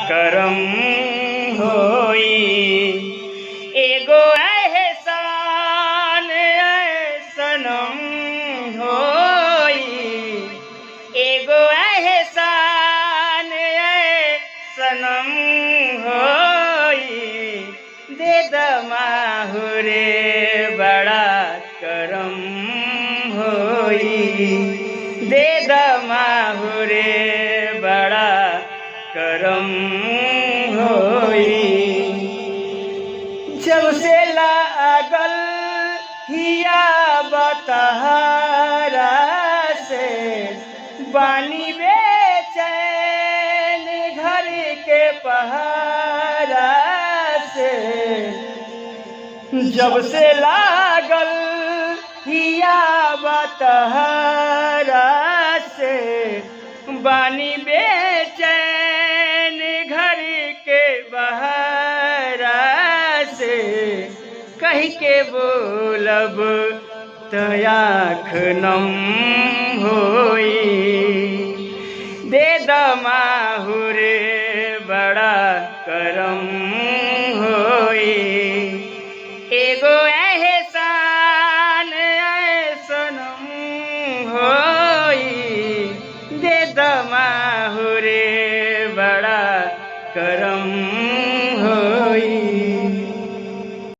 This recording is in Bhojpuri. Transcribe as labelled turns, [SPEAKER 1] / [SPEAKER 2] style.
[SPEAKER 1] करम होई। एगो एहसान सनम होई, एगो एहसान सनम होई। दे दमाहुरे बड़ा करम होई, दे दमाहुरे बड़ा करम होई। जब से लागल हिया बतहरा से बानी बेचैन घर के पहरा से। जब से लागल हिया बतहरा से बानी बेचैन घर के बहरा से। कही के बोलब तो आँख नम होई, दे दमाहुरे बड़ा करम